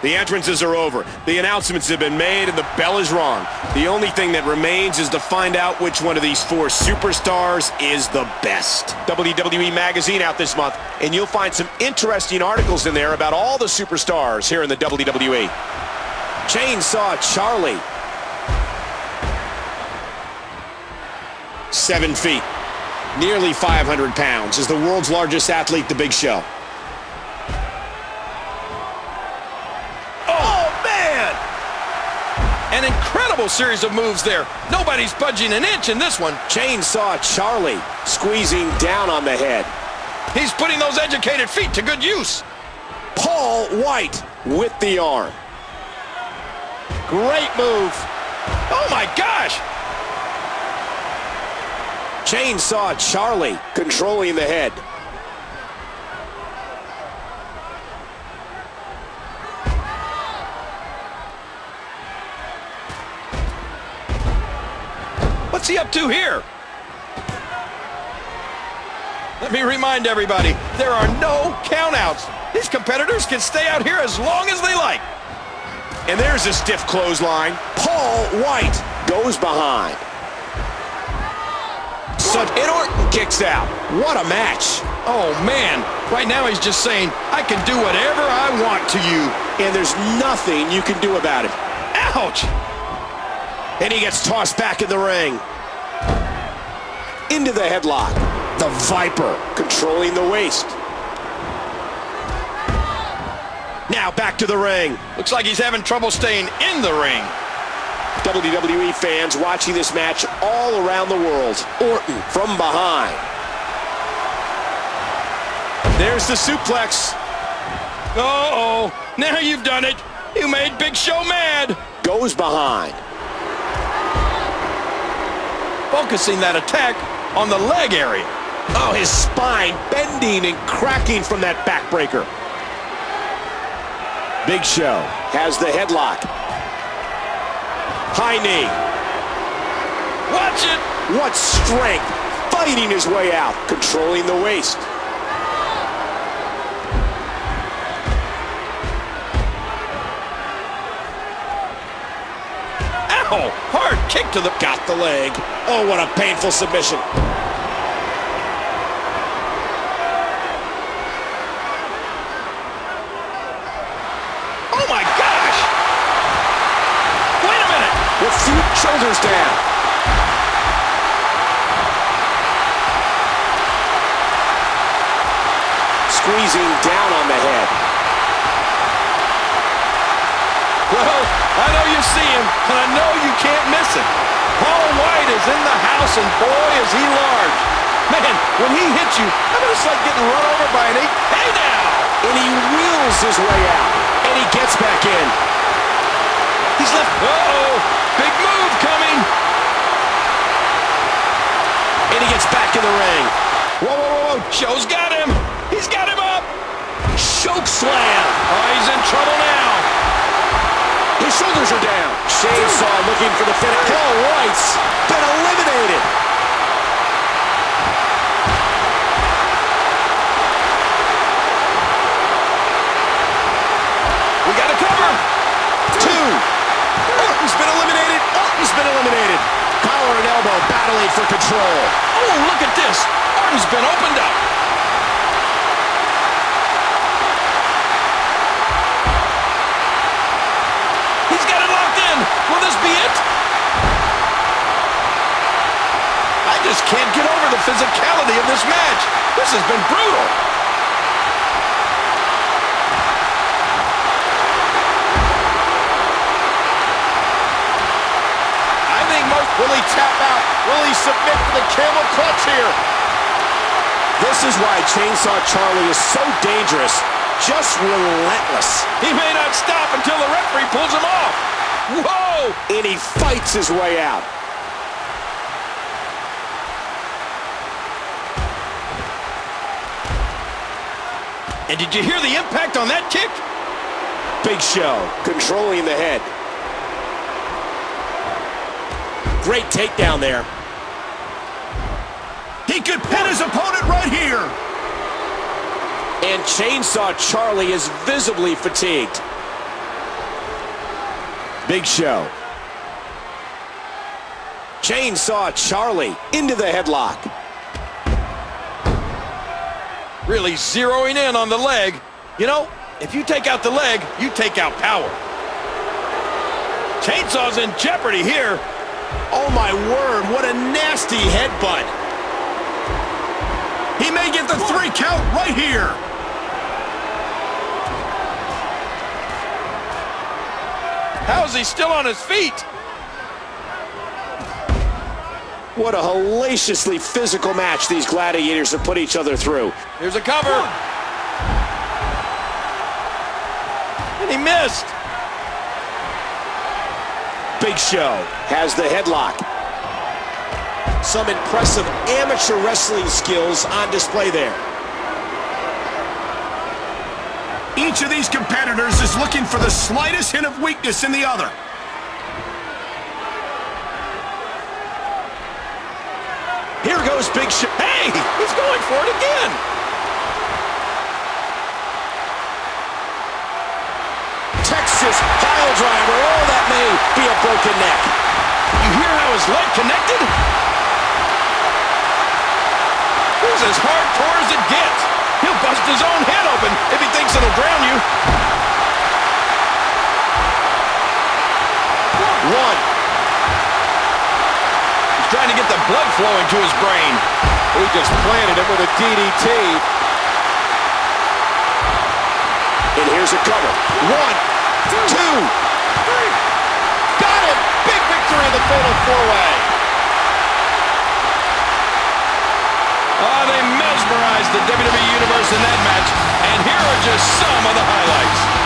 The entrances are over. The announcements have been made, and the bell is rung. The only thing that remains is to find out which one of these four superstars is the best. WWE Magazine out this month, and you'll find some interesting articles in there about all the superstars here in the WWE. Chainsaw Charlie. 7 feet. Nearly 500 pounds. Is the world's largest athlete, The Big Show. An incredible series of moves there. Nobody's budging an inch in this one. Chainsaw Charlie squeezing down on the head. He's putting those educated feet to good use. Paul Wight with the arm. Great move. Oh my gosh! Chainsaw Charlie controlling the head. What's he up to here? Let me remind everybody, there are no countouts. These competitors can stay out here as long as they like. And there's a stiff clothesline. Paul Wight goes behind. And Orton kicks out. What a match. Oh, man. Right now he's just saying, I can do whatever I want to you. And there's nothing you can do about it. Ouch! And he gets tossed back in the ring. Into the headlock. The Viper controlling the waist. Now back to the ring. Looks like he's having trouble staying in the ring. WWE fans watching this match all around the world. Orton from behind. There's the suplex. Uh-oh. Now you've done it. You made Big Show mad. Goes behind. Focusing that attack on the leg area. Oh, his spine bending and cracking from that backbreaker. Big Show has the headlock. High knee. Watch it. What strength. Fighting his way out. Controlling the waist. Ow! Hard kick to the... Got the leg. Oh, what a painful submission. Oh, my gosh! Wait a minute! With feet, shoulders down. Squeezing down on the head. Well, I know you see him, and I know you can't miss him. Paul Wight is in the house, and boy, is he large. Man, when he hits you, I mean, it's like getting run over by an 8. Hey, now! And he wheels his way out. And he gets back in. He's left. Uh-oh! Big move coming! And he gets back in the ring. Whoa, whoa, whoa, whoa! Show's got him! He's got him up! Choke slam! Oh, he's in trouble now! His shoulders are down. Chainsaw looking for the finish. Paul Wight's been eliminated. We got a cover. 2. Orton's been eliminated. Orton's been eliminated. Collar and elbow battling for control. Oh, look at this. Orton's been opened up. Will this be it? I just can't get over the physicality of this match. This has been brutal. I think most... Will he tap out? Will he submit to the camel clutch here? This is why Chainsaw Charlie is so dangerous. Just relentless. He may not stop until the referee pulls him off. Whoa! And he fights his way out. And did you hear the impact on that kick? Big Show controlling the head. Great takedown there. He could pin his opponent right here. And Chainsaw Charlie is visibly fatigued. Big Show. Chainsaw Charlie into the headlock. Really zeroing in on the leg. You know, if you take out the leg, you take out power. Chainsaw's in jeopardy here. Oh, my word, what a nasty headbutt. He may get the 3 count right here. How is he still on his feet? What a hellaciously physical match these gladiators have put each other through. Here's a cover. And he missed. Big Show has the headlock. Some impressive amateur wrestling skills on display there. Each of these competitors is looking for the slightest hint of weakness in the other. Here goes Big Show. Hey, he's going for it again. Texas pile driver. Oh, that may be a broken neck. You hear how his leg connected? He's as hardcore as it gets. He'll bust his own head open if he thinks it'll drown you. 1. He's trying to get the blood flowing to his brain. He just planted him with a DDT. And here's a cover. 1, 2, 3. Got him! Big victory in the fatal 4-way. Oh, they mesmerized the WWE Universe in that match. And here are just some of the highlights.